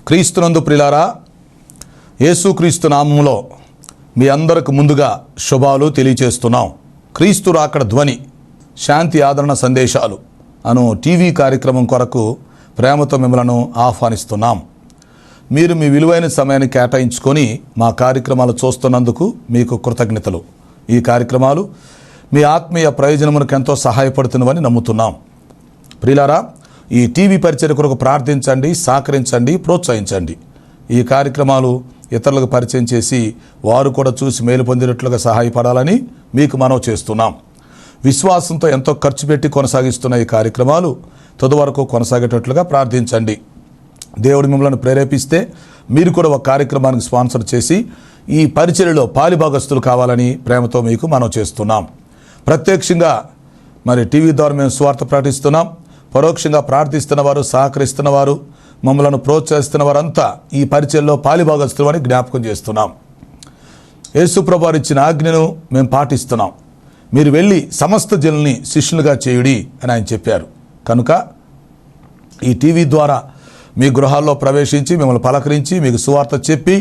క్రీస్తునందు ప్రియులారా, యేసుక్రీస్తు నామములో మీ అందరికి ముందుగా శుభాలు తెలియచేస్తున్నాం. క్రీస్తు రాకడ ధ్వని శాంతి ఆదరణ సందేశాలు అను టీవీ కార్యక్రమం కొరకు ప్రేమతో మిమ్మలను ఆహ్వానిస్తున్నాం. మీరు మీ విలువైన సమయాన్ని కేటాయించుకొని మా కార్యక్రమాలు చూస్తున్నందుకు మీకు కృతజ్ఞతలు. ఈ కార్యక్రమాలు మీ ఆత్మీయ ప్రయోజనమునకు ఎంతో సహాయపడుతున్నవని నమ్ముతున్నాం. ప్రియులారా, ఈ టీవీ పరిచర్య కొరకు ప్రార్థించండి, సహకరించండి, ప్రోత్సహించండి. ఈ కార్యక్రమాలు ఇతరులకు పరిచయం చేసి వారు కూడా చూసి మేలు పొందినట్లుగా సహాయపడాలని మీకు మనవి చేస్తున్నాం. విశ్వాసంతో ఎంతో ఖర్చు పెట్టి కొనసాగిస్తున్న ఈ కార్యక్రమాలు తుది వరకు కొనసాగేటట్లుగా ప్రార్థించండి. దేవుడు మిమ్మల్ని ప్రేరేపిస్తే మీరు కూడా ఒక కార్యక్రమానికి స్పాన్సర్ చేసి ఈ పరిచర్యలో పాలిభాగస్తులు కావాలని ప్రేమతో మీకు మనవి చేస్తున్నాం. ప్రత్యక్షంగా టీవీ ద్వారా మేము సువార్త ప్రకటిస్తున్నాం. పరోక్షంగా ప్రార్థిస్తున్నవారు, సహకరిస్తున్నవారు, మమ్మల్ని ప్రోత్సహిస్తున్న వారంతా ఈ పరిచర్యలో పాలిభాగస్తులు అని జ్ఞాపకం చేస్తున్నాం. యేసుప్రభువారు ఇచ్చిన ఆజ్ఞను మేము పాటిస్తున్నాం. మీరు వెళ్ళి సమస్త జనుల్ని శిష్యులుగా చేయుడి అని ఆయన చెప్పారు. కనుక ఈ టీవీ ద్వారా మీ గృహాల్లో ప్రవేశించి మిమ్మల్ని పలకరించి మీకు సువార్త చెప్పి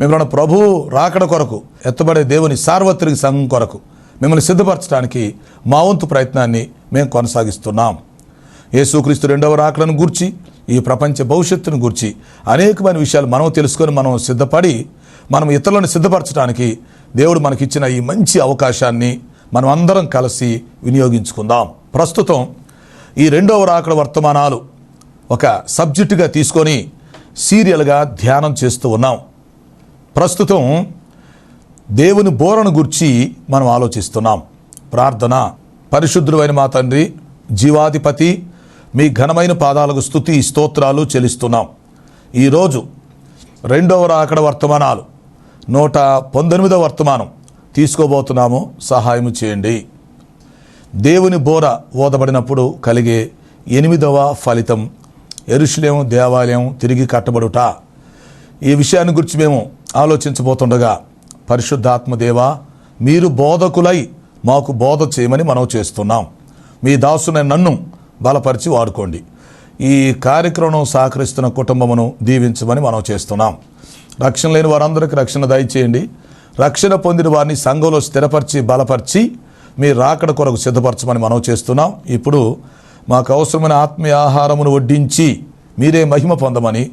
మిమ్మల్ని ప్రభువు రాకడ కొరకు ఎత్తబడే దేవుని సార్వత్రిక సంఘం కొరకు మిమ్మల్ని సిద్ధపరచడానికి మా వంతు ప్రయత్నాన్ని మేము కొనసాగిస్తున్నాం. యేసుక్రీస్తు రెండవ రాకడను గూర్చి, ఈ ప్రపంచ భవిష్యత్తును గూర్చి అనేకమైన విషయాలు మనం తెలుసుకొని మనం సిద్ధపడి మనం ఇతరులను సిద్ధపరచడానికి దేవుడు మనకిచ్చిన ఈ మంచి అవకాశాన్ని మనం అందరం కలిసి వినియోగించుకుందాం. ప్రస్తుతం ఈ రెండవ రాకడ వర్తమానాలు ఒక సబ్జెక్టుగా తీసుకొని సీరియల్గా ధ్యానం చేస్తూ ఉన్నాం. ప్రస్తుతం దేవుని బోరను గురించి మనం ఆలోచిస్తున్నాం. ప్రార్థన. పరిశుద్ధుడైన మా తండ్రి, జీవాధిపతి, మీ ఘనమైన పాదాలకు స్తుతి స్తోత్రాలు చెల్లిస్తున్నాం. ఈరోజు రెండవ రాకడ వర్తమానాలు 119వ వర్తమానం తీసుకోబోతున్నాము. సహాయం చేయండి. దేవుని బోర ఓదబడినప్పుడు కలిగే 8వ ఫలితం యెరూషలేము దేవాలయం తిరిగి కట్టబడుట. ఈ విషయాన్ని గురించి మేము ఆలోచించబోతుండగా పరిశుద్ధాత్మ దేవా, మీరు బోధకులై మాకు బోధ చేయమని మనవి చేస్తున్నాం. మీ దాసుని నన్ను బలపరిచి వాడుకోండి. ఈ కార్యక్రమం సహకరిస్తున్న కుటుంబమును దీవించమని మనం చేస్తున్నాం. రక్షణ లేని వారందరికీ రక్షణ దయచేయండి. రక్షణ పొందిన వారిని సంఘంలో స్థిరపరిచి బలపరిచి మీ రాకడ కొరకు సిద్ధపరచమని మనం చేస్తున్నాం. ఇప్పుడు మాకు అవసరమైన ఆత్మీయ ఆహారమును వడ్డించి మీరే మహిమ పొందమని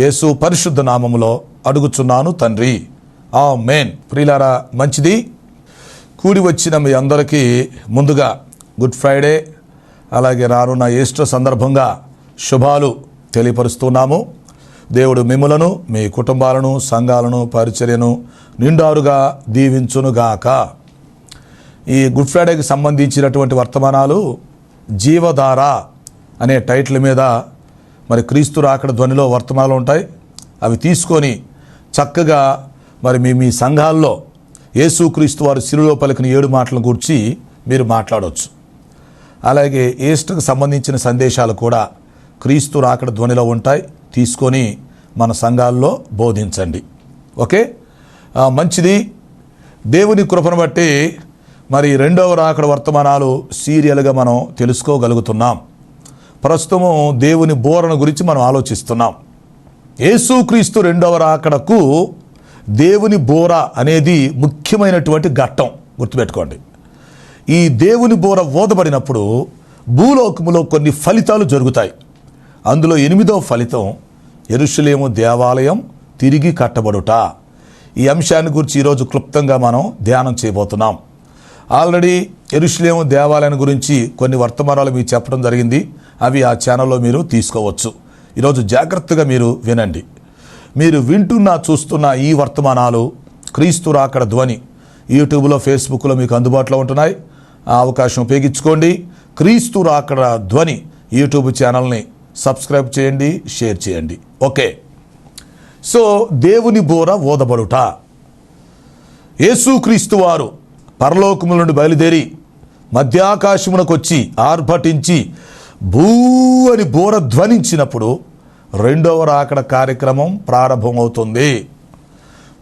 యేసు పరిశుద్ధ నామములో అడుగుచున్నాను తండ్రి. ఆమేన్. ప్రియులారా, మంచిది. కూడి వచ్చిన మీ అందరికీ ముందుగా గుడ్ ఫ్రైడే అలాగే రానున్న ఈస్టర్ సందర్భంగా శుభాలు తెలియపరుస్తున్నాము. దేవుడు మిమ్ములను, మీ కుటుంబాలను, సంఘాలను, పరిచర్యను నిండారుగా దీవించునుగాక. ఈ గుడ్ ఫ్రైడేకి సంబంధించినటువంటి వర్తమానాలు జీవధార అనే టైటిల్ మీద క్రీస్తు రాకడ ధ్వనిలో వర్తమానాలు ఉంటాయి. అవి తీసుకొని చక్కగా మీ సంఘాల్లో యేసుక్రీస్తు వారు శిలువలో పలికిన 7 మాటల గురించి మీరు మాట్లాడవచ్చు. అలాగే ఈస్టర్కి సంబంధించిన సందేశాలు కూడా క్రీస్తు రాకడ ధ్వనిలో ఉంటాయి. తీసుకొని మన సంఘాల్లో బోధించండి. ఓకే, మంచిది. దేవుని కృపను బట్టి రెండవ రాకడ వర్తమానాలు సీరియల్గా మనం తెలుసుకోగలుగుతున్నాం. ప్రస్తుతము దేవుని బోరను గురించి మనం ఆలోచిస్తున్నాం. యేసుక్రీస్తు రెండవ రాకడకు దేవుని బోర అనేది ముఖ్యమైనటువంటి ఘట్టం. గుర్తుపెట్టుకోండి. ఈ దేవుని బోర ఓదబడినప్పుడు భూలోకములో కొన్ని ఫలితాలు జరుగుతాయి. అందులో 8వ ఫలితం యెరూషలేము దేవాలయం తిరిగి కట్టబడుట. ఈ అంశాన్ని గురించి ఈరోజు క్లుప్తంగా మనం ధ్యానం చేయబోతున్నాం. ఆల్రెడీ యెరూషలేము దేవాలయం గురించి కొన్ని వర్తమానాలు మీకు చెప్పడం జరిగింది. అవి ఆ ఛానల్లో మీరు తీసుకోవచ్చు. ఈరోజు జాగ్రత్తగా మీరు వినండి. మీరు చూస్తున్న ఈ వర్తమానాలు క్రీస్తు రాకడ ధ్వని యూట్యూబ్లో, ఫేస్బుక్లో మీకు అందుబాటులో ఉంటున్నాయి. ఆ అవకాశం ఉపయోగించుకోండి. క్రీస్తు రాకడ ధ్వని యూట్యూబ్ ఛానల్ని సబ్స్క్రైబ్ చేయండి, షేర్ చేయండి. ఓకే, సో దేవుని బోర ఓదబడుట. యేసుక్రీస్తు వారు పరలోకముల నుండి బయలుదేరి మధ్యాకాశమునకు వచ్చి ఆర్భటించి భూ అని బోర ధ్వనించినప్పుడు రెండవ రాకడ కార్యక్రమం ప్రారంభమవుతుంది.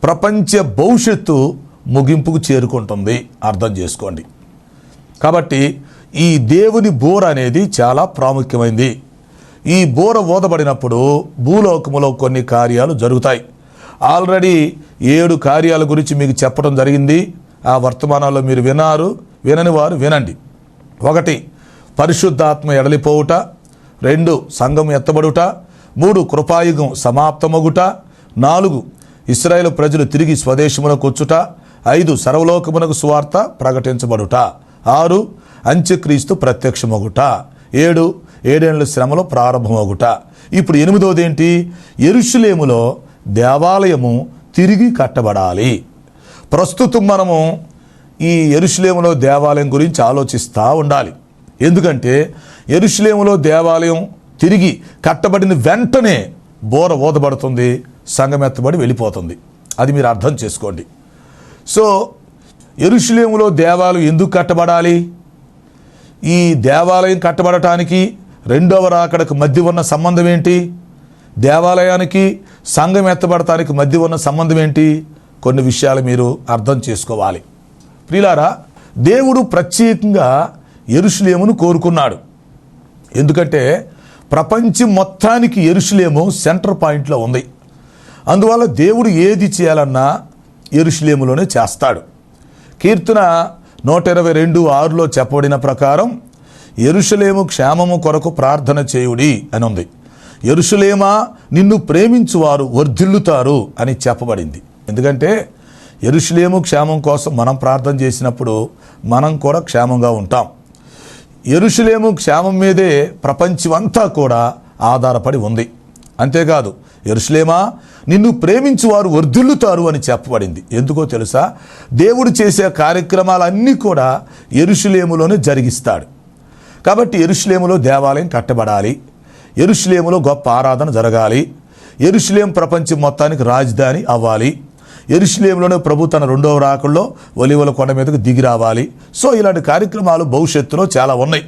ప్రపంచ భవిష్యత్తు ముగింపుకు చేరుకుంటుంది. అర్థం చేసుకోండి. కాబట్టి ఈ దేవుని బోర అనేది చాలా ప్రాముఖ్యమైనది. ఈ బోర ఊదబడినప్పుడు భూలోకములో కొన్ని కార్యాలు జరుగుతాయి. ఆల్రెడీ 7 కార్యాల గురించి మీకు చెప్పడం జరిగింది. ఆ వర్తమానాల్లో మీరు విన్నారు, వినని వారు వినండి. 1 పరిశుద్ధాత్మ ఎడలిపోవుట, 2 సంఘం ఎత్తబడుట, 3 కృపాయుగం సమాప్తమగుట, 4 ఇశ్రాయేలు ప్రజలు తిరిగి స్వదేశమునకు వచ్చుట, 5 సర్వలోకమునకు సువార్త ప్రకటించబడుట, 6 అంత్యక్రీస్తు ప్రత్యక్షమగుట, 7 ఏడేళ్ల శ్రమలో ప్రారంభమగుట. ఇప్పుడు 8వది ఏంటి? యెరూషలేములో దేవాలయము తిరిగి కట్టబడాలి. ప్రస్తుతం మనము ఈ యెరూషలేములో దేవాలయం గురించి ఆలోచిస్తూ ఉండాలి. ఎందుకంటే యెరూషలేములో దేవాలయం తిరిగి కట్టబడిన వెంటనే బోర ఊదబడుతుంది, సంఘమెత్తబడి వెళ్ళిపోతుంది. అది మీరు అర్థం చేసుకోండి. సో యెరూషలేములో దేవాలయం ఎందుకు కట్టబడాలి? ఈ దేవాలయం కట్టబడటానికి రెండవ రాకడకు మధ్య ఉన్న సంబంధం ఏంటి? దేవాలయానికి సంఘం ఎత్తబడటానికి మధ్య ఉన్న సంబంధం ఏంటి? కొన్ని విషయాలు మీరు అర్థం చేసుకోవాలి. ప్రియులారా, దేవుడు ప్రత్యేకంగా యెరూషలేమును కోరుకున్నాడు. ఎందుకంటే ప్రపంచం మొత్తానికి యెరూషలేము సెంటర్ పాయింట్లో ఉంది. అందువల్ల దేవుడు ఏది చేయాలన్నా యెరూషలేములోనే చేస్తాడు. కీర్తన 122:6లో చెప్పబడిన ప్రకారం యెరూషలేము క్షేమము కొరకు ప్రార్థన చేయుడి అని ఉంది. యెరూషలేమా, నిన్ను ప్రేమించువారు వర్ధిల్లుతారు అని చెప్పబడింది. ఎందుకంటే యెరూషలేము క్షేమం కోసం మనం ప్రార్థన చేసినప్పుడు మనం కూడా క్షేమంగా ఉంటాం. యెరూషలేము క్షేమం మీదే ప్రపంచమంతా కూడా ఆధారపడి ఉంది. అంతేకాదు, యెరూషలేమా, నిన్ను ప్రేమించువారు వర్ధిల్లుతారు అని చెప్పబడింది. ఎందుకో తెలుసా? దేవుడు చేసే కార్యక్రమాలన్నీ కూడా యెరూషలేములోనే జరిగిస్తాడు. కాబట్టి యెరూషలేములో దేవాలయం కట్టబడాలి, యెరూషలేములో గొప్ప ఆరాధన జరగాలి, యెరూషలేం ప్రపంచం మొత్తానికి రాజధాని అవ్వాలి, యెరూషలేములోనే ప్రభు తన రెండవ రాకల్లో ఒలీవల కొండ మీదకు దిగి రావాలి. సో ఇలాంటి కార్యక్రమాలు భవిష్యత్తులో చాలా ఉన్నాయి.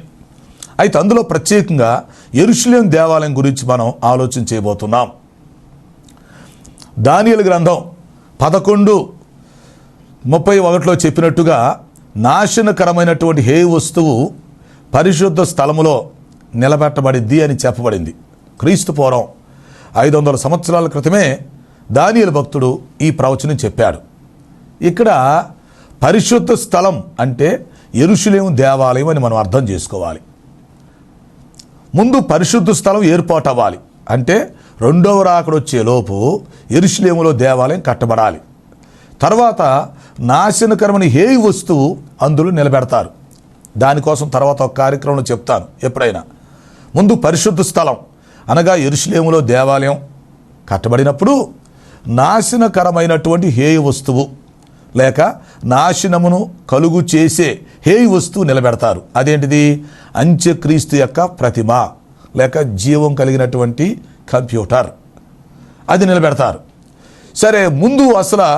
అయితే అందులో ప్రత్యేకంగా యెరూషలేం దేవాలయం గురించి మనం ఆలోచన చేయబోతున్నాం. దానియేలు గ్రంథం 11:31లో చెప్పినట్టుగా నాశనకరమైనటువంటి హే వస్తువు పరిశుద్ధ స్థలములో నిలబెట్టబడిద్ది అని చెప్పబడింది. క్రీస్తు పూర్వం 500 సంవత్సరాల క్రితమే దానియేలు భక్తుడు ఈ ప్రవచనం చెప్పాడు. ఇక్కడ పరిశుద్ధ స్థలం అంటే యెరూషలేము దేవాలయం అని మనం అర్థం చేసుకోవాలి. ముందు పరిశుద్ధ స్థలం ఏర్పాటు అవ్వాలి. అంటే రెండవ రాకడ వచ్చే లోపు యెరూషలేములో దేవాలయం కట్టబడాలి. తర్వాత నాశనకరమైన హే వస్తువు అందులో నిలబెడతారు. దానికోసం తర్వాత ఒక కార్యక్రమంలో చెప్తాను ఎప్పుడైనా. ముందు పరిశుద్ధ స్థలం అనగా యెరూషలేములో దేవాలయం కట్టబడినప్పుడు నాశనకరమైనటువంటి హేయ వస్తువు లేక నాశనమును కలుగు చేసే హేయ వస్తువు నిలబెడతారు. అదేంటిది? అంత్యక్రీస్తు యొక్క ప్రతిమ లేక జీవం కలిగినటువంటి కంప్యూటర్, అది నిలబెడతారు. సరే, ముందు అసలు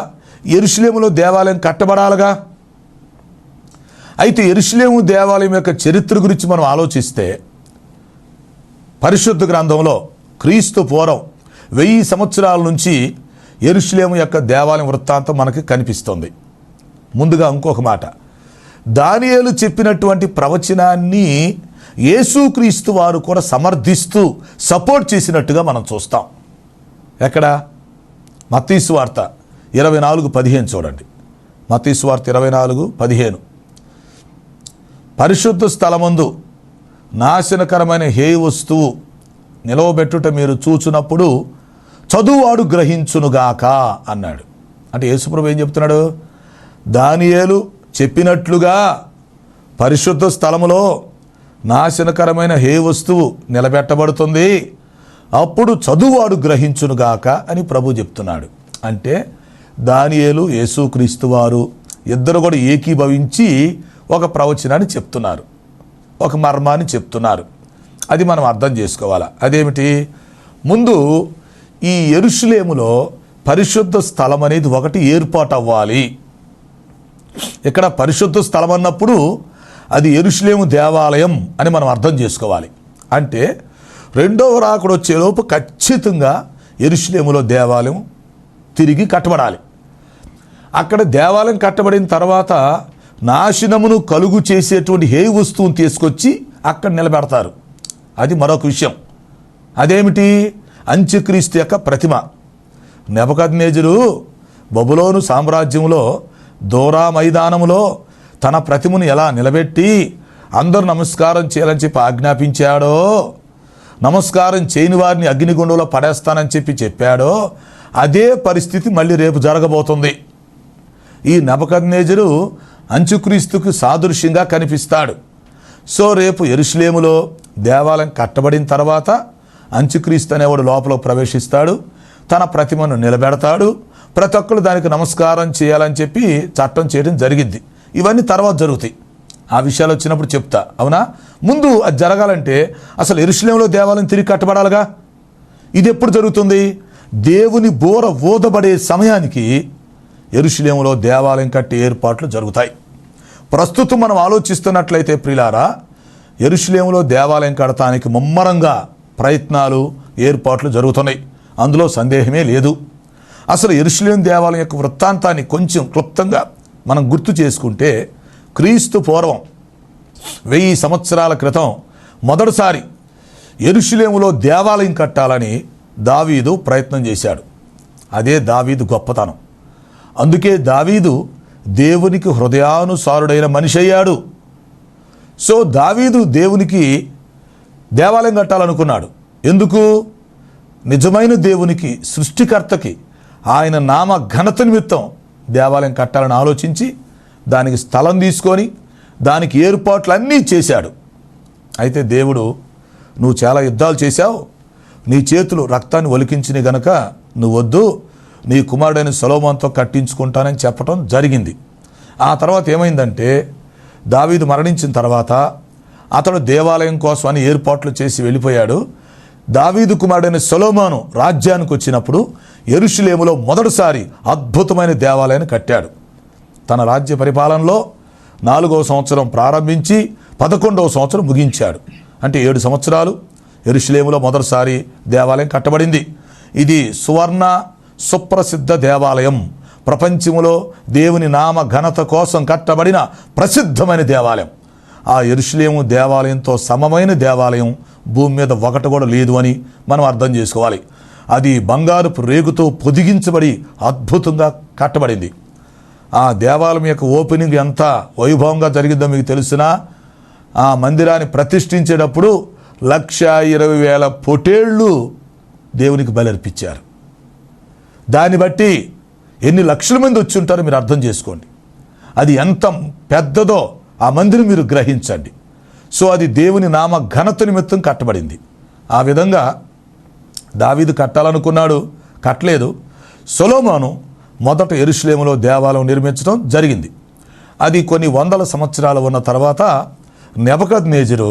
యెరూషలేములో దేవాలయం కట్టబడాలిగా. అయితే యెరూషలేము దేవాలయం యొక్క చరిత్ర గురించి మనం ఆలోచిస్తే పరిశుద్ధ గ్రంథంలో క్రీస్తు పూర్వం 1000 సంవత్సరాల నుంచి యెరూషలేము యొక్క దేవాలయం వృత్తాంతం మనకి కనిపిస్తుంది. ముందుగా ఇంకొక మాట, దానియేలు చెప్పినటువంటి ప్రవచనాన్ని యేసుక్రీస్తు వారు కూడా సమర్థిస్తూ సపోర్ట్ చేసినట్టుగా మనం చూస్తాం. ఎక్కడ? మత్తయి సువార్త 24:15 చూడండి. మత్తయి సువార్త 24:15 పరిశుద్ధ స్థలమందు నాశనకరమైన హే వస్తువు నిలవబెట్టుట మీరు చూచునప్పుడు చదువువాడు గ్రహించునుగాక అన్నాడు. అంటే యేసుప్రభు ఏం చెప్తున్నాడు? దానియేలు చెప్పినట్లుగా పరిశుద్ధ స్థలములో నాశనకరమైన హే వస్తువు నిలబెట్టబడుతుంది, అప్పుడు చదువువాడు గ్రహించునుగాక అని ప్రభు చెప్తున్నాడు. అంటే దానియేలు యేసుక్రీస్తు వారు ఇద్దరు కూడా ఏకీభవించి ఒక ప్రవచనాన్ని చెప్తున్నారు, ఒక మర్మాన్ని చెప్తున్నారు. అది మనం అర్థం చేసుకోవాలా. అదేమిటి? ముందు ఈ యెరూషలేములో పరిశుద్ధ స్థలం అనేది ఒకటి ఏర్పాటు అవ్వాలి. ఇక్కడ పరిశుద్ధ స్థలం అన్నప్పుడు అది యెరూషలేము దేవాలయం అని మనం అర్థం చేసుకోవాలి. అంటే రెండవ రాకడ వచ్చేలోపు ఖచ్చితంగా యెరూషలేములో దేవాలయం తిరిగి కట్టబడాలి. అక్కడ దేవాలయం కట్టబడిన తర్వాత నాశనమును కలుగు చేసేటువంటి హే వస్తువును తీసుకొచ్చి అక్కడ నిలబెడతారు. అది మరొక విషయం. అదేమిటి? అంత్యక్రీస్తు యొక్క ప్రతిమ. నెబుకద్నెజరు బబులోను సామ్రాజ్యంలో దోరా మైదానములో తన ప్రతిమను ఎలా నిలబెట్టి అందరూ నమస్కారం చేయాలని చెప్పి ఆజ్ఞాపించాడో, నమస్కారం చేయని వారిని అగ్నిగుండంలో పడేస్తానని చెప్పాడో, అదే పరిస్థితి మళ్ళీ రేపు జరగబోతుంది. ఈ నెబుకద్నెజరు అంత్యక్రీస్తుకు సాదృశ్యంగా కనిపిస్తాడు. సో రేపు యెరూషలేములో దేవాలయం కట్టబడిన తర్వాత అంత్యక్రీస్తు అనేవాడు లోపల ప్రవేశిస్తాడు, తన ప్రతిమను నిలబెడతాడు, ప్రతి ఒక్కరు దానికి నమస్కారం చేయాలని చెప్పి చట్టం చేయడం జరిగింది. ఇవన్నీ తర్వాత జరుగుతాయి. ఆ విషయాలు వచ్చినప్పుడు చెప్తా, అవునా? ముందు అది జరగాలంటే అసలు యెరూషలేములో దేవాలయం తిరిగి కట్టబడాలిగా. ఇది ఎప్పుడు జరుగుతుంది? దేవుని బోర ఊదబడే సమయానికి యెరూషలేములో దేవాలయం కట్టే ఏర్పాట్లు జరుగుతాయి. ప్రస్తుతం మనం ఆలోచిస్తున్నట్లయితే ప్రియులారా, యెరూషలేములో దేవాలయం కడటానికి ముమ్మరంగా ప్రయత్నాలు, ఏర్పాట్లు జరుగుతున్నాయి. అందులో సందేహమే లేదు. అసలు యెరూషలేము దేవాలయం యొక్క వృత్తాంతాన్ని కొంచెం క్లుప్తంగా మనం గుర్తు చేసుకుంటే, క్రీస్తు పూర్వం 1000 సంవత్సరాల క్రితం మొదటిసారి యెరూషలేములో దేవాలయం కట్టాలని దావీదు ప్రయత్నం చేశాడు. అదే దావీదు గొప్పతనం. అందుకే దావీదు దేవునికి హృదయానుసారుడైన మనిషి అయ్యాడు. సో దావీదు దేవునికి దేవాలయం కట్టాలనుకున్నాడు. ఎందుకు? నిజమైన దేవునికి, సృష్టికర్తకి ఆయన నామ ఘనత నిమిత్తం దేవాలయం కట్టాలని ఆలోచించి దానికి స్థలం తీసుకొని దానికి ఏర్పాట్లన్నీ చేశాడు. అయితే దేవుడు, నువ్వు చాలా యుద్ధాలు చేశావు, నీ చేతులు రక్తాన్ని ఒలికించిన గనక నువ్వు వద్దు, నీ కుమారుడైన సొలొమోనుతో కట్టించుకుంటానని చెప్పడం జరిగింది. ఆ తర్వాత ఏమైందంటే, దావీదు మరణించిన తర్వాత అతడు దేవాలయం కోసం అని ఏర్పాట్లు చేసి వెళ్ళిపోయాడు. దావీదు కుమారుడైన సొలొమోను రాజ్యానికి వచ్చినప్పుడు యెరూషలేములో మొదటిసారి అద్భుతమైన దేవాలయాన్ని కట్టాడు. తన రాజ్య పరిపాలనలో 4వ సంవత్సరం ప్రారంభించి 11వ సంవత్సరం ముగించాడు. అంటే 7 సంవత్సరాలు యెరూషలేములో మొదటిసారి దేవాలయం కట్టబడింది. ఇది సువర్ణ సుప్రసిద్ధ దేవాలయం. ప్రపంచంలో దేవుని నామ ఘనత కోసం కట్టబడిన ప్రసిద్ధమైన దేవాలయం. ఆ యెరూషలేము దేవాలయంతో సమమైన దేవాలయం భూమి మీద ఒకటి కూడా లేదు అని మనం అర్థం చేసుకోవాలి. అది బంగారపు రేగుతో పొదిగించబడి అద్భుతంగా కట్టబడింది. ఆ దేవాలయం యొక్క ఓపెనింగ్ ఎంత వైభవంగా జరిగిందో మీకు తెలుసునా? ఆ మందిరాన్ని ప్రతిష్ఠించేటప్పుడు 1,20,000 పొటేళ్ళు దేవునికి బలర్పించారు. దాన్ని బట్టి ఎన్ని లక్షల మంది వచ్చి ఉంటారో మీరు అర్థం చేసుకోండి. అది ఎంత పెద్దదో ఆ మందిరం మీరు గ్రహించండి. సో అది దేవుని నామ ఘనత నిమిత్తం కట్టబడింది. ఆ విధంగా దావీదు కట్టాలనుకున్నాడు, కట్టలేదు. సొలొమోను మొదట యెరూషలేములో దేవాలయం నిర్మించడం జరిగింది. అది కొన్ని వందల సంవత్సరాలు ఉన్న తర్వాత నెబుకద్నెజరు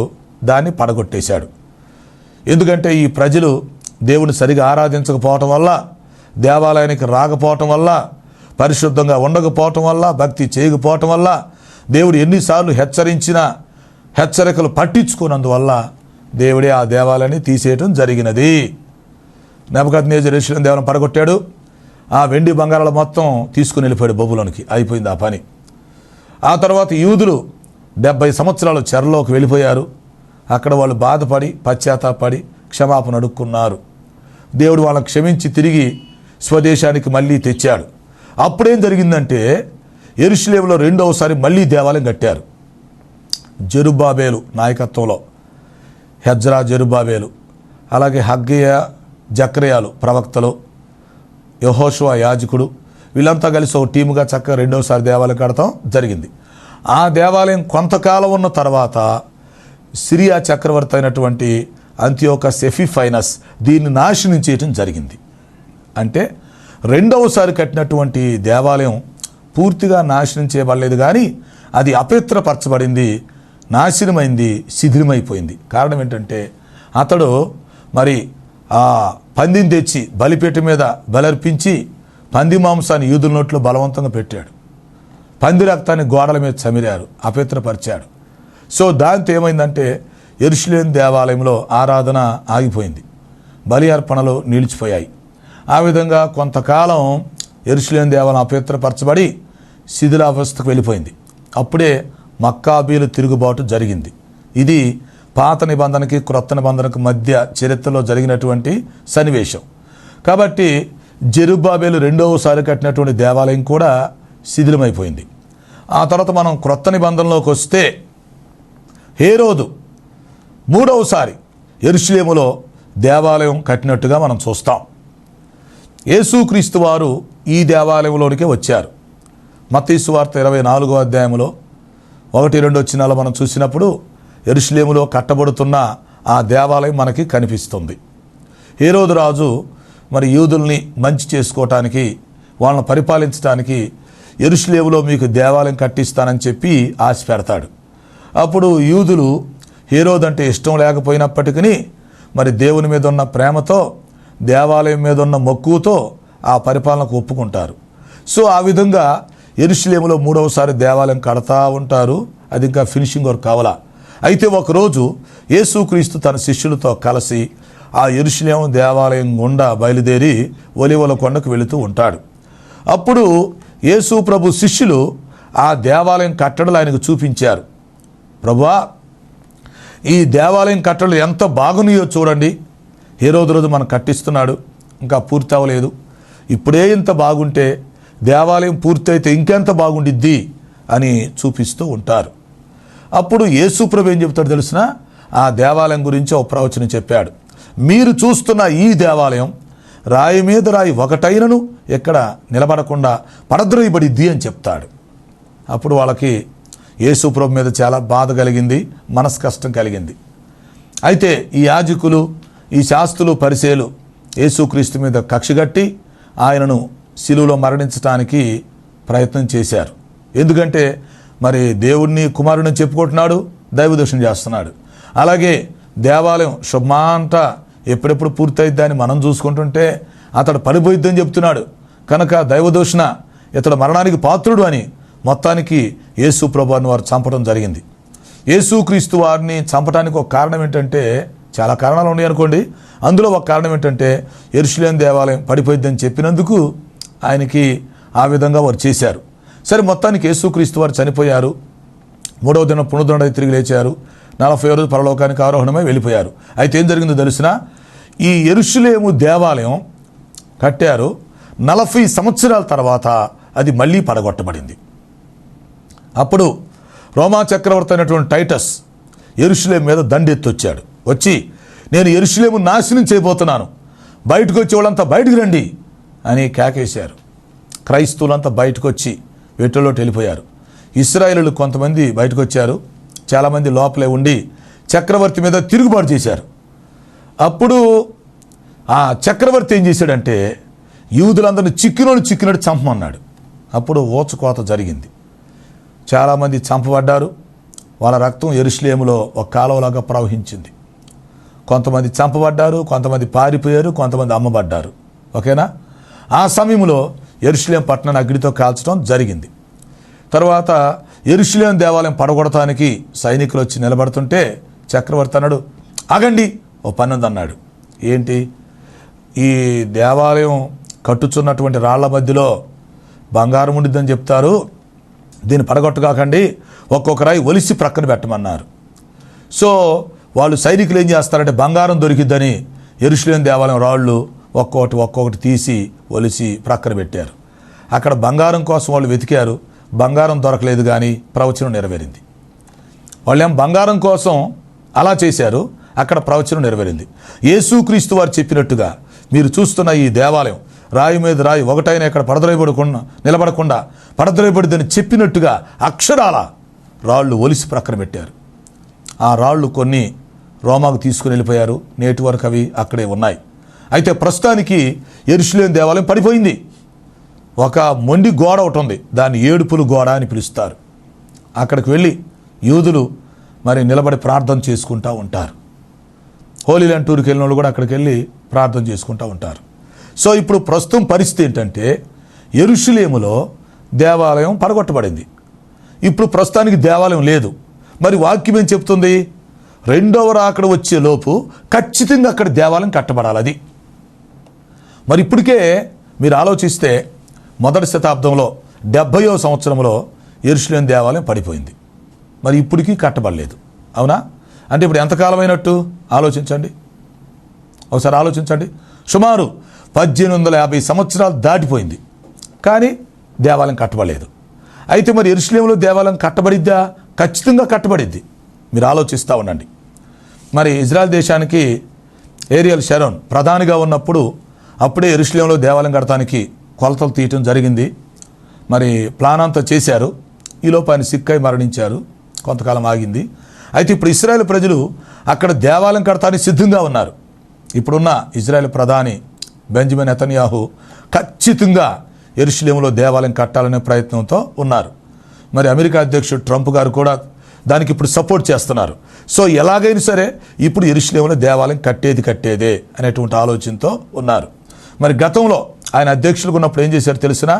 దాన్ని పడగొట్టేశాడు. ఎందుకంటే ఈ ప్రజలు దేవుని సరిగా ఆరాధించకపోవటం వల్ల, దేవాలయానికి రాకపోవటం వల్ల, పరిశుద్ధంగా ఉండకపోవటం వల్ల, భక్తి చేయకపోవటం వల్ల, దేవుడు ఎన్నిసార్లు హెచ్చరించినా హెచ్చరికలు పట్టించుకున్నందువల్ల దేవుడే ఆ దేవాలయాన్ని తీసేయటం జరిగినది. నెబుకద్నెజరు యెరూషలేము దేవాలయం పడగొట్టాడు. ఆ వెండి బంగారాలు మొత్తం తీసుకుని వెళ్ళిపోయాడు బబులోనికి. అయిపోయింది ఆ పని. ఆ తర్వాత యూదులు 70 సంవత్సరాలు చెరలోకి వెళ్ళిపోయారు. అక్కడ వాళ్ళు బాధపడి పశ్చాత్తాపడి క్షమాపణ అడుక్కున్నారు. దేవుడు వాళ్ళని క్షమించి తిరిగి స్వదేశానికి మళ్ళీ తెచ్చాడు. అప్పుడేం జరిగిందంటే, యెరూషలేములో రెండవసారి మళ్ళీ దేవాలయం కట్టారు. జెరుబ్బాబేలు నాయకత్వంలో హెజ్రా జెరుబ్బాబేలు, అలాగే హగ్గీయ జకర్యాలు ప్రవక్తలు, యెహోషువ యాజకుడు, వీళ్ళంతా కలిసి ఒక టీముగా చక్కగా రెండవసారి దేవాలయం కడతాం జరిగింది. ఆ దేవాలయం కొంతకాలం ఉన్న తర్వాత సిరియా చక్రవర్తి అయినటువంటి అంతియోకస్ ఎపిఫైనస్ దీన్ని నాశనం చేయటం జరిగింది. అంటే రెండవసారి కట్టినటువంటి దేవాలయం పూర్తిగా నాశనం చేయబడలేదు, కానీ అది అపవిత్రపరచబడింది, నాశనమైంది, శిథిలమైపోయింది. కారణం ఏంటంటే, అతడు మరి ఆ పందిని తెచ్చి బలిపీఠ మీద బలర్పించి పంది మాంసాన్ని యూదుల నోట్లో బలవంతంగా పెట్టాడు. పంది రక్తాన్ని గోడల మీద చమిరారు, అపవిత్రపరిచాడు. సో దాంతో ఏమైందంటే, యెరూషలేము దేవాలయంలో ఆరాధన ఆగిపోయింది, బలి అర్పణలు నిలిచిపోయాయి. ఆ విధంగా కొంతకాలం యెరూషలేము దేవాలయం అపవిత్రపరచబడి శిథిలావస్థకు వెళ్ళిపోయింది. అప్పుడే మక్కాబీలు తిరుగుబాటు జరిగింది. ఇది పాత నిబంధనకి క్రొత్త నిబంధనకు మధ్య చరిత్రలో జరిగినటువంటి సన్నివేశం. కాబట్టి జెరుబ్బాబెలు రెండవసారి కట్టినటువంటి దేవాలయం కూడా శిథిలమైపోయింది. ఆ తర్వాత మనం క్రొత్త నిబంధనలోకి వస్తే హేరోదు మూడవసారి యెరూషలేములో దేవాలయం కట్టినట్టుగా మనం చూస్తాం. యేసుక్రీస్తు వారు ఈ దేవాలయంలోనికే వచ్చారు. మత్తయి సువార్త 24వ అధ్యాయంలో 1-2 వచనాలు మనం చూసినప్పుడు యెరూషలేములో కట్టబడుతున్న ఆ దేవాలయం మనకి కనిపిస్తుంది. హేరోదు రాజు మరి యూదుల్ని మంచి చేసుకోవటానికి, వాళ్ళని పరిపాలించడానికి యెరూషలేములో మీకు దేవాలయం కట్టిస్తానని చెప్పి ఆశ పెడతాడు. అప్పుడు యూదులు హేరోదు అంటే ఇష్టం లేకపోయినప్పటికీ మరి దేవుని మీద ఉన్న ప్రేమతో, దేవాలయం మీద ఉన్న మక్కువతో ఆ పరిపాలనకు ఒప్పుకుంటారు. సో ఆ విధంగా యెరూషలేములో మూడవసారి దేవాలయం కడతా ఉంటారు. అది ఇంకా ఫినిషింగ్ వర్క్ కావాలా. అయితే ఒకరోజు యేసుక్రీస్తు తన శిష్యులతో కలిసి ఆ యెరూషలేము దేవాలయం గుండా బయలుదేరి ఒలీవల కొండకు వెళుతూ ఉంటాడు. అప్పుడు యేసు ప్రభు శిష్యులు ఆ దేవాలయం కట్టడలు ఆయనకు చూపించారు. ప్రభువా, ఈ దేవాలయం కట్టడలు ఎంత బాగున్నాయో చూడండి. హేరోదు రోజు మనం కట్టిస్తున్నాడు, ఇంకా పూర్తి అవ్వలేదు. ఇప్పుడే ఇంత బాగుంటే దేవాలయం పూర్తయితే ఇంకెంత బాగుండిద్ది అని చూపిస్తూ ఉంటారు. అప్పుడు యేసు ప్రభు ఏం చెప్తాడు తెలిసిన, ఆ దేవాలయం గురించి ఒక ప్రవచనం చెప్పాడు. మీరు చూస్తున్న ఈ దేవాలయం రాయి మీద రాయి ఒకటైనను ఎక్కడ నిలబడకుండా పడద్రోయబడిద్ది అని చెప్తాడు. అప్పుడు వాళ్ళకి యేసు ప్రభు మీద చాలా బాధ కలిగింది, మనసు కష్టం కలిగింది. అయితే ఈ యాజకులు, ఈ శాస్త్రులు, పరిసయ్యులు యేసుక్రీస్తు మీద కక్షగట్టి ఆయనను శిలువలో మరణించడానికి ప్రయత్నం చేశారు. ఎందుకంటే మరి దేవుణ్ణి కుమారుని చెప్పుకుంటున్నాడు, దైవదూషణ చేస్తున్నాడు. అలాగే దేవాలయం శుభ్మాంట ఎప్పుడెప్పుడు పూర్తయిద్దని మనం చూసుకుంటుంటే అతడు పడిపోయిద్దని చెప్తున్నాడు. కనుక దైవదూషణ, ఇతడు మరణానికి పాత్రుడు అని మొత్తానికి యేసు ప్రభువుని వారు చంపడం జరిగింది. యేసుక్రీస్తు వారిని చంపడానికి ఒక కారణం ఏంటంటే, చాలా కారణాలు ఉన్నాయి అనుకోండి. అందులో ఒక కారణం ఏంటంటే యెరూషలేము దేవాలయం పడిపోయిద్దని చెప్పినందుకు ఆయనకి ఆ విధంగా వారు చేశారు. సరే, మొత్తానికి యేసుక్రీస్తు వారు చనిపోయారు. 3వ దినం పునరుద్ధరణై తిరిగి లేచారు. 40వ రోజు పరలోకానికి ఆరోహణమై వెళ్ళిపోయారు. అయితే ఏం జరిగిందో తెలిసిన, ఈ యెరూషలేము దేవాలయం కట్టారు. 40 సంవత్సరాల తర్వాత అది మళ్ళీ పడగొట్టబడింది. అప్పుడు రోమా చక్రవర్తి అయినటువంటి టైటస్ యెరూషలేము మీద దండెత్తొచ్చాడు. వచ్చి, నేను యెరూషలేము నాశనం చేయబోతున్నాను, బయటకు వచ్చి వాళ్ళంతా బయటకు రండి అని కేకేశారు. క్రైస్తవులంతా బయటకు వచ్చి వీటిలోకి వెళ్ళిపోయారు. ఇశ్రాయేలీయులు కొంతమంది బయటకు వచ్చారు, చాలామంది లోపలే ఉండి చక్రవర్తి మీద తిరుగుబాటు చేశారు. అప్పుడు ఆ చక్రవర్తి ఏం చేశాడంటే యూదులందరినీ చిక్కినట్టు చంపమన్నాడు. అప్పుడు ఊచకోత జరిగింది. చాలామంది చంపబడ్డారు. వాళ్ళ రక్తం యెరూషలేములో ఒక కాలువలాగా ప్రవహించింది. కొంతమంది చంపబడ్డారు, కొంతమంది పారిపోయారు, కొంతమంది అమ్మబడ్డారు. ఓకేనా? ఆ సమయంలో యెరూషలేము పట్టణాన్ని అగ్నితో కాల్చడం జరిగింది. తర్వాత యెరూషలేము దేవాలయం పడగొడటానికి సైనికులు వచ్చి నిలబడుతుంటే చక్రవర్తి అన్నాడు, ఆగండి, ఓ పన్నెండు అన్నాడు. ఏంటి? ఈ దేవాలయం కట్టుచున్నటువంటి రాళ్ల మధ్యలో బంగారం ఉండిద్దని చెప్తారు, దీన్ని పడగొట్టగాకండి, ఒక్కొక్క రాయి ఒలిసి ప్రక్కన పెట్టమన్నారు. సో వాళ్ళు సైనికులు ఏం చేస్తారంటే బంగారం దొరికిద్దని యెరూషలేము దేవాలయం రాళ్ళు ఒక్కొక్కటి తీసి ఒలిసి ప్రక్కన పెట్టారు. అక్కడ బంగారం కోసం వాళ్ళు వెతికారు, బంగారం దొరకలేదు, కానీ ప్రవచనం నెరవేరింది. వాళ్ళేం బంగారం కోసం అలా చేశారు, అక్కడ ప్రవచనం నెరవేరింది. యేసుక్రీస్తు వారు చెప్పినట్టుగా మీరు చూస్తున్న ఈ దేవాలయం రాయి మీద రాయి ఒకటైనా ఇక్కడ నిలబడకుండా పడద్రోయబడిద్దని చెప్పినట్టుగా అక్షరాల రాళ్ళు ఒలిసి ప్రక్కన పెట్టారు. ఆ రాళ్ళు కొన్ని రోమాకు తీసుకుని వెళ్ళిపోయారు. నేటి వరకు అవి అక్కడే ఉన్నాయి. అయితే ప్రస్తుతానికి యెరూషలేము దేవాలయం పడిపోయింది. ఒక మొండి గోడ ఒకటి ఉంది, దాన్ని ఏడుపుల గోడ అని పిలుస్తారు. అక్కడికి వెళ్ళి యూదులు మరి నిలబడి ప్రార్థన చేసుకుంటూ ఉంటారు. హోలీ ల్యాండ్ టూర్కి వెళ్ళిన వాళ్ళు కూడా అక్కడికి వెళ్ళి ప్రార్థన చేసుకుంటూ ఉంటారు. సో ఇప్పుడు ప్రస్తుతం పరిస్థితి ఏంటంటే యెరూషలేములో దేవాలయం పడగొట్టబడింది. ఇప్పుడు ప్రస్తుతానికి దేవాలయం లేదు. మరి వాక్యం ఏం చెప్తుంది? రెండవ రాకడ వచ్చే లోపు ఖచ్చితంగా అక్కడ దేవాలయం కట్టబడాలి. అది మరి ఇప్పటికే మీరు ఆలోచిస్తే మొదటి శతాబ్దంలో 70వ సంవత్సరంలో యెరూషలేము దేవాలయం పడిపోయింది. మరి ఇప్పటికీ కట్టబడలేదు. అవునా? అంటే ఇప్పుడు ఎంతకాలం అయినట్టు ఆలోచించండి, ఒకసారి ఆలోచించండి. సుమారు 1850 సంవత్సరాలు దాటిపోయింది, కానీ దేవాలయం కట్టబడలేదు. అయితే మరి యెరూషలేములో దేవాలయం కట్టబడిద్దా? ఖచ్చితంగా కట్టబడిద్ది. మీరు ఆలోచిస్తూ ఉండండి. మరి ఇజ్రాయెల్ దేశానికి ఏరియల్ షరోన్ ప్రధానిగా ఉన్నప్పుడు అప్పుడే యెరూషలేములో దేవాలయం కట్టడానికి కొలతలు తీయటం జరిగింది. మరి ప్లాన్ అంతా చేశారు. ఈలోపు ఆయన సిక్కై మరణించారు. కొంతకాలం ఆగింది. అయితే ఇప్పుడు ఇశ్రాయేల్ ప్రజలు అక్కడ దేవాలయం కడతానికి సిద్ధంగా ఉన్నారు. ఇప్పుడున్న ఇజ్రాయెల్ ప్రధాని బెంజమిన్ నెతన్యాహు ఖచ్చితంగా యెరూషలేములో దేవాలయం కట్టాలనే ప్రయత్నంతో ఉన్నారు. మరి అమెరికా అధ్యక్షుడు ట్రంప్ గారు కూడా దానికి ఇప్పుడు సపోర్ట్ చేస్తున్నారు. సో ఎలాగైనా సరే ఇప్పుడు యెరూషలేములో దేవాలయం కట్టేదే అనేటువంటి ఆలోచనతో ఉన్నారు. మరి గతంలో ఆయన అధ్యక్షులుగా ఉన్నప్పుడు ఏం చేశారు తెలిసినా,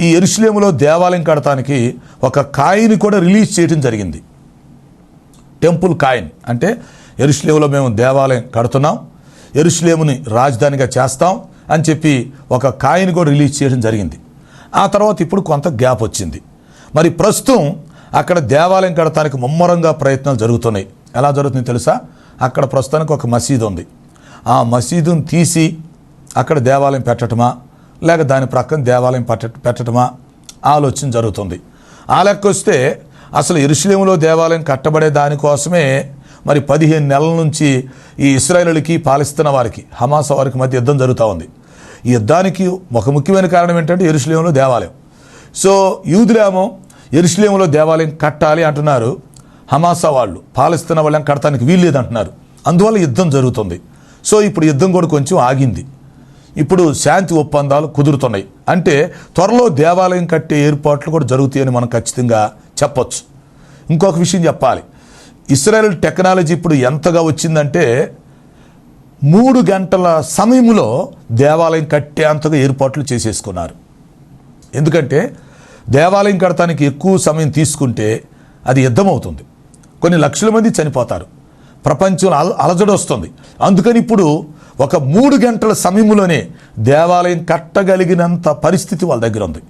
ఈ యెరూషలేములో దేవాలయం కడటానికి ఒక కాయిన్ కూడా రిలీజ్ చేయడం జరిగింది. టెంపుల్ కాయిన్ అంటే యెరూషలేములో మేము దేవాలయం కడుతున్నాం, యెరూషలేముని రాజధానిగా చేస్తాం అని చెప్పి ఒక కాయిన్ కూడా రిలీజ్ చేయడం జరిగింది. ఆ తర్వాత ఇప్పుడు కొంత గ్యాప్ వచ్చింది. మరి ప్రస్తుతం అక్కడ దేవాలయం కడటానికి ముమ్మరంగా ప్రయత్నాలు జరుగుతున్నాయి. ఎలా జరుగుతుందో తెలుసా? అక్కడ ప్రస్తుతానికి ఒక మసీదు ఉంది. ఆ మసీదును తీసి అక్కడ దేవాలయం పెట్టటమా లేక దాని ప్రక్కన దేవాలయం పెట్టటమా ఆలోచన జరుగుతుంది. ఆ లెక్క వస్తే అసలు యెరూషలేములో దేవాలయం కట్టబడే దానికోసమే మరి 15 నెలల నుంచి ఈ ఇశ్రాయేలుకి పాలస్తీనా వారికి హమాస్ వారికి మధ్య యుద్ధం జరుగుతూ ఉంది. ఈ యుద్ధానికి ఒక ముఖ్యమైన కారణం ఏంటంటే యెరూషలేములో దేవాలయం. సో యూదులేమో యెరూషలేములో దేవాలయం కట్టాలి అంటున్నారు, హమాసా వాళ్ళు పాలస్తీనా వాళ్ళని కట్టడానికి వీల్లేదు అంటున్నారు. అందువల్ల యుద్ధం జరుగుతుంది. సో ఇప్పుడు యుద్ధం కూడా కొంచెం ఆగింది. ఇప్పుడు శాంతి ఒప్పందాలు కుదురుతున్నాయి. అంటే త్వరలో దేవాలయం కట్టే ఏర్పాట్లు కూడా జరుగుతాయని మనం ఖచ్చితంగా చెప్పొచ్చు. ఇంకొక విషయం చెప్పాలి, ఇశ్రాయేల్ టెక్నాలజీ ఇప్పుడు ఎంతగా వచ్చిందంటే 3 గంటల సమయంలో దేవాలయం కట్టే అంతగా ఏర్పాట్లు చేసేసుకున్నారు. ఎందుకంటే దేవాలయం కడటానికి ఎక్కువ సమయం తీసుకుంటే అది యుద్ధం అవుతుంది, కొన్ని లక్షల మంది చనిపోతారు, ప్రపంచంలో అలజడి వస్తుంది. అందుకని ఇప్పుడు ఒక 3 గంటల సమయంలోనే దేవాలయం కట్టగలిగినంత పరిస్థితి వాళ్ళ దగ్గర ఉంది.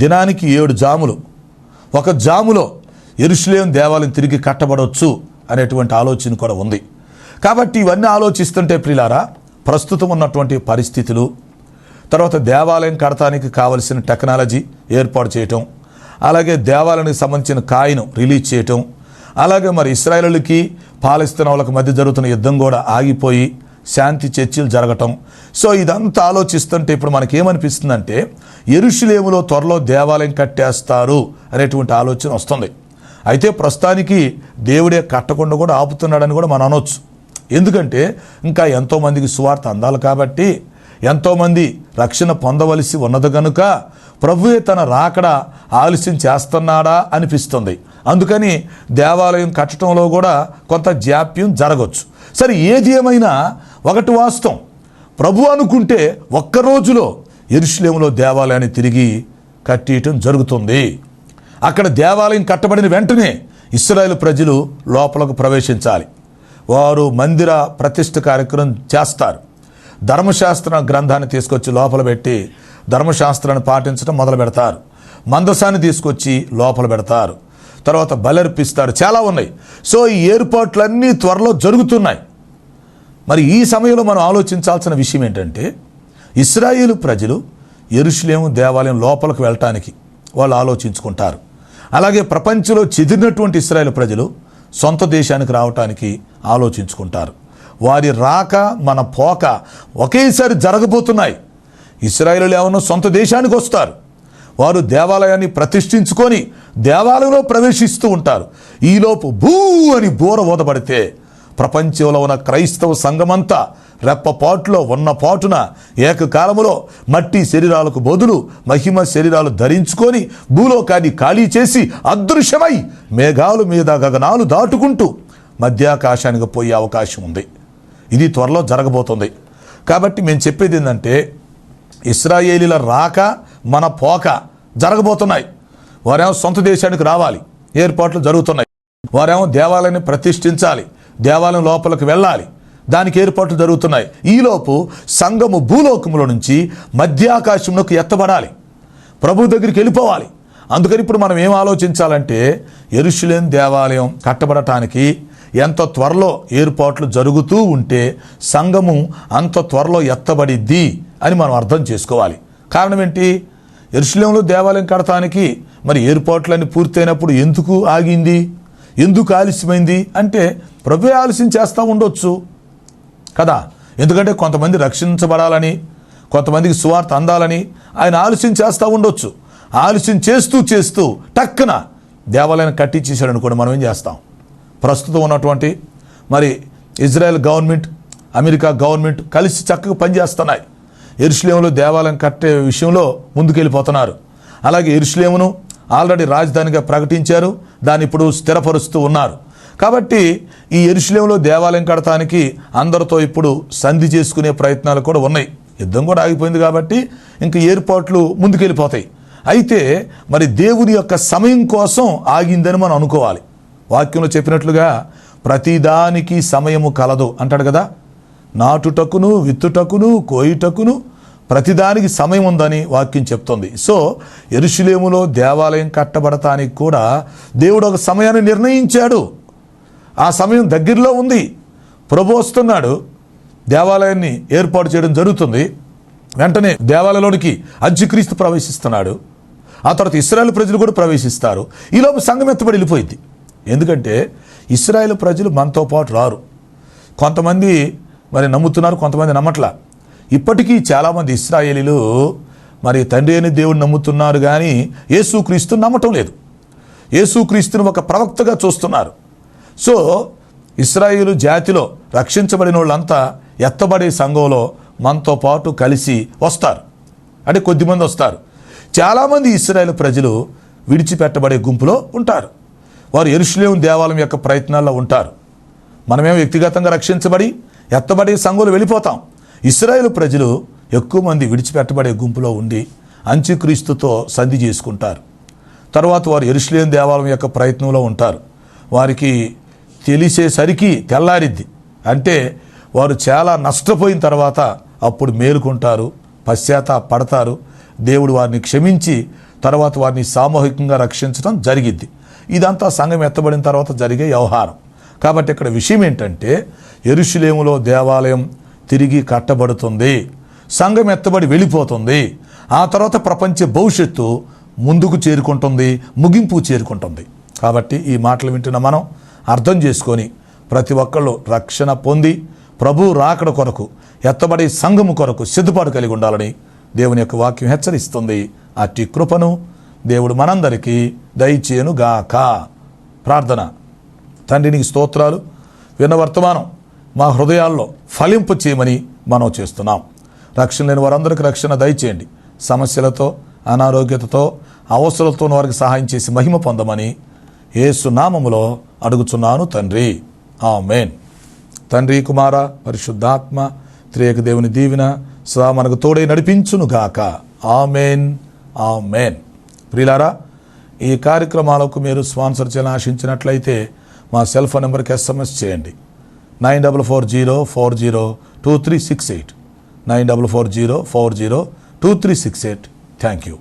దినానికి 7 జాములు, ఒక జాములో యెరూషలేము దేవాలయం తిరిగి కట్టబడవచ్చు అనేటువంటి ఆలోచన కూడా ఉంది. కాబట్టి ఇవన్నీ ఆలోచిస్తుంటే ప్రియులారా, ప్రస్తుతం ఉన్నటువంటి పరిస్థితులు, తర్వాత దేవాలయం కడటానికి కావలసిన టెక్నాలజీ ఏర్పాటు చేయటం, అలాగే దేవాలయానికి సంబంధించిన కాయిన్ రిలీజ్ చేయటం, అలాగే మరి ఇశ్రాయేలుకి పాలస్తీనా వాళ్ళకి మధ్య జరుగుతున్న యుద్ధం కూడా ఆగిపోయి శాంతి చర్చలు జరగటం. సో ఇదంతా ఆలోచిస్తుంటే ఇప్పుడు మనకేమనిపిస్తుందంటే యెరూషలేములో త్వరలో దేవాలయం కట్టేస్తారు అనేటువంటి ఆలోచన వస్తుంది. అయితే ప్రస్తుతానికి దేవుడే కట్టకుండా కూడా ఆపుతున్నాడని కూడా మనం అనొచ్చు. ఎందుకంటే ఇంకా ఎంతోమందికి సువార్త అందాలి కాబట్టి, ఎంతోమంది రక్షణ పొందవలసి ఉన్నది కనుక ప్రభువే తన రాకడ ఆలస్యం చేస్తున్నాడా అనిపిస్తుంది. అందుకని దేవాలయం కట్టడంలో కూడా కొంత జాప్యం జరగవచ్చు. సరే, ఏది ఏమైనా ఒకటి వాస్తవం, ప్రభు అనుకుంటే ఒక్క రోజులో యెరూషలేములో దేవాలయాన్ని తిరిగి కట్టేయటం జరుగుతుంది. అక్కడ దేవాలయం కట్టబడిన వెంటనే ఇశ్రాయేలు ప్రజలు లోపలకు ప్రవేశించాలి. వారు మందిర ప్రతిష్ఠ కార్యక్రమం చేస్తారు. ధర్మశాస్త్ర గ్రంథాన్ని తీసుకొచ్చి లోపల పెట్టి ధర్మశాస్త్రాన్ని పాటించడం మొదలు పెడతారు. మందసాన్ని తీసుకొచ్చి లోపల పెడతారు. తర్వాత బలర్పిస్తారు. చాలా ఉన్నాయి. సో ఈ ఏర్పాట్లన్నీ త్వరలో జరుగుతున్నాయి. మరి ఈ సమయంలో మనం ఆలోచించాల్సిన విషయం ఏంటంటే, ఇశ్రాయేలు ప్రజలు యెరూషలేము దేవాలయం లోపలికి వెళ్ళటానికి వాళ్ళు ఆలోచించుకుంటారు. అలాగే ప్రపంచంలో చెదిరినటువంటి ఇశ్రాయేలు ప్రజలు సొంత దేశానికి రావటానికి ఆలోచించుకుంటారు. వారి రాక మన పోక ఒకేసారి జరగబోతున్నాయి. ఇశ్రాయేలు ఏమన్నా సొంత దేశానికి వస్తారు, వారు దేవాలయాన్ని ప్రతిష్ఠించుకొని దేవాలయంలో ప్రవేశిస్తూ ఉంటారు. ఈలోపు భూ అని బోర ఊదబడితే ప్రపంచంలో ఉన్న క్రైస్తవ సంఘమంతా రెప్పపాటులో ఉన్న పాటున ఏకకాలములో మట్టి శరీరాలకు బదులు మహిమ శరీరాలు ధరించుకొని భూలోకాన్ని ఖాళీ చేసి అదృశ్యమై మేఘాలు మీద గగనాలు దాటుకుంటూ మధ్యాకాశానికి పోయే అవకాశం ఉంది. ఇది త్వరలో జరగబోతుంది. కాబట్టి మేము చెప్పేది ఏంటంటే, ఇశ్రాయేలీల రాక మన పోక జరగబోతున్నాయి. వారేమో సొంత దేశానికి రావాలి, ఏర్పాట్లు జరుగుతున్నాయి. వారేమో దేవాలయాన్ని ప్రతిష్ఠించాలి, దేవాలయం లోపలికి వెళ్ళాలి, దానికి ఏర్పాట్లు జరుగుతున్నాయి. ఈలోపు సంఘము భూలోకములో నుంచి మధ్యాకాశంలోకి ఎత్తబడాలి, ప్రభు దగ్గరికి వెళ్ళిపోవాలి. అందుకని ఇప్పుడు మనం ఏం ఆలోచించాలంటే యెరూషలేము దేవాలయం కట్టబడటానికి ఎంత త్వరలో ఏర్పాట్లు జరుగుతూ ఉంటే సంఘము అంత త్వరలో ఎత్తబడిద్ది అని మనం అర్థం చేసుకోవాలి. కారణం ఏంటి? యెరూషలేములో దేవాలయం కడటానికి మరి ఏర్పాట్లన్నీ పూర్తయినప్పుడు ఎందుకు ఆగింది, ఎందుకు ఆలస్యమైంది అంటే ప్రభువే ఆలస్యం చేస్తూ ఉండొచ్చు కదా. ఎందుకంటే కొంతమంది రక్షించబడాలని, కొంతమందికి సువార్త అందాలని ఆయన ఆలస్యం చేస్తూ ఉండొచ్చు. ఆలస్యం చేస్తూ టక్కున దేవాలయాన్ని కట్టించేశాడు అనుకోండి, మనం ఏం చేస్తాం? ప్రస్తుతం ఉన్నటువంటి మరి ఇజ్రాయెల్ గవర్నమెంట్, అమెరికా గవర్నమెంట్ కలిసి చక్కగా పనిచేస్తున్నాయి. యెరూషలేములో దేవాలయం కట్టే విషయంలో ముందుకెళ్ళిపోతున్నారు. అలాగే యెరూషలేమును ఆల్రెడీ రాజధానిగా ప్రకటించారు, దాన్ని ఇప్పుడు స్థిరపరుస్తూ ఉన్నారు. కాబట్టి ఈ యెరూషలేములో దేవాలయం కడటానికి అందరితో ఇప్పుడు సంధి చేసుకునే ప్రయత్నాలు కూడా ఉన్నాయి. యుద్ధం కూడా ఆగిపోయింది కాబట్టి ఇంక ఏర్పాట్లు ముందుకెళ్ళిపోతాయి. అయితే మరి దేవుని యొక్క సమయం కోసం ఆగిందని మనం అనుకోవాలి. వాక్యంలో చెప్పినట్లుగా ప్రతిదానికి సమయము కలదు అంటాడు కదా. నాటుటకును, విత్తుటకును, కోయుటకును ప్రతిదానికి సమయం ఉందని వాక్యం చెప్తుంది. సో యెరూషలేములో దేవాలయం కట్టబడటానికి కూడా దేవుడు ఒక సమయాన్ని నిర్ణయించాడు. ఆ సమయం దగ్గరలో ఉంది. ప్రభు వస్తున్నాడు, దేవాలయాన్ని ఏర్పాటు చేయడం జరుగుతుంది. వెంటనే దేవాలయంలోనికి అంత్యక్రీస్తు ప్రవేశిస్తున్నాడు. ఆ తర్వాత ఇశ్రాయేలు ప్రజలు కూడా ప్రవేశిస్తారు. ఈలోపు సంఘం ఎత్తబడి వెళ్ళిపోయింది. ఎందుకంటే ఇశ్రాయేలు ప్రజలు మనతో పాటు రారు. కొంతమంది మరి నమ్ముతున్నారు, కొంతమంది నమ్మట్లా. ఇప్పటికీ చాలామంది ఇశ్రాయేలీలు మరి తండ్రి అయిన దేవుడిని నమ్ముతున్నారు, కానీ యేసుక్రీస్తుని నమ్మటం లేదు. యేసుక్రీస్తుని ఒక ప్రవక్తగా చూస్తున్నారు. సో ఇశ్రాయేలు జాతిలో రక్షించబడిన వాళ్ళంతా ఎత్తబడే సంఘంలో మనతో పాటు కలిసి వస్తారు. అంటే కొద్దిమంది వస్తారు. చాలామంది ఇశ్రాయేలు ప్రజలు విడిచిపెట్టబడే గుంపులో ఉంటారు. వారు యెరూషలేము దేవాలయం యొక్క ప్రయత్నాల్లో ఉంటారు. మనమేమో వ్యక్తిగతంగా రక్షించబడి ఎత్తబడే సంఘంలో వెళ్ళిపోతాం. ఇశ్రాయేలు ప్రజలు ఎక్కువ మంది విడిచిపెట్టబడే గుంపులో ఉండి అంత్యక్రీస్తుతో సంధి చేసుకుంటారు. తర్వాత వారు యెరూషలేము దేవాలయం యొక్క ప్రయత్నంలో ఉంటారు. వారికి తెలిసేసరికి తెల్లారిద్ది. అంటే వారు చాలా నష్టపోయిన తర్వాత అప్పుడు మేలుకుంటారు, పశ్చాత్తాపడతారు. దేవుడు వారిని క్షమించి తర్వాత వారిని సామూహికంగా రక్షించడం జరిగిద్ది. ఇదంతా సంఘం ఎత్తబడిన తర్వాత జరిగే వ్యవహారం. కాబట్టి ఇక్కడ విషయం ఏంటంటే యెరూషలేములో దేవాలయం తిరిగి కట్టబడుతుంది, సంఘం ఎత్తబడి వెళ్ళిపోతుంది. ఆ తర్వాత ప్రపంచ భవిష్యత్తు ముందుకు చేరుకుంటుంది, ముగింపు చేరుకుంటుంది. కాబట్టి ఈ మాటలు వింటున్న మనం అర్థం చేసుకొని ప్రతి ఒక్కళ్ళు రక్షణ పొంది ప్రభు రాకడ కొరకు, ఎత్తబడే సంఘము కొరకు సిద్ధపాటు కలిగి ఉండాలని దేవుని యొక్క వాక్యం హెచ్చరిస్తుంది. అట్టి కృపను దేవుడు మనందరికీ దయచేయునుగాక. ప్రార్థన. తండ్రి నీకు స్తోత్రాలు. విన్న వర్తమానం మా హృదయాల్లో ఫలింపు చేయమని మనం చేస్తున్నాం. రక్షణ లేని వారందరికీ రక్షణ దయచేయండి. సమస్యలతో, అనారోగ్యతతో, అవసరాలతో వారికి సహాయం చేసి మహిమ పొందమని యేసు నామములో అడుగుచున్నాను తండ్రి. ఆమేన్. తండ్రి, కుమార, పరిశుద్ధాత్మ త్రియేక దేవుని దీవెన సదా మనకు తోడై నడిపించునుగాక. ఆమేన్, ఆమేన్. ప్రియులారా, ఈ కార్యక్రమాలకు మీరు స్పాన్సర్ చేయాలని ఆశించినట్లయితే మా సెల్ ఫోన్ నెంబర్కి SMS చేయండి. 9440402368 9440402368. Thank you.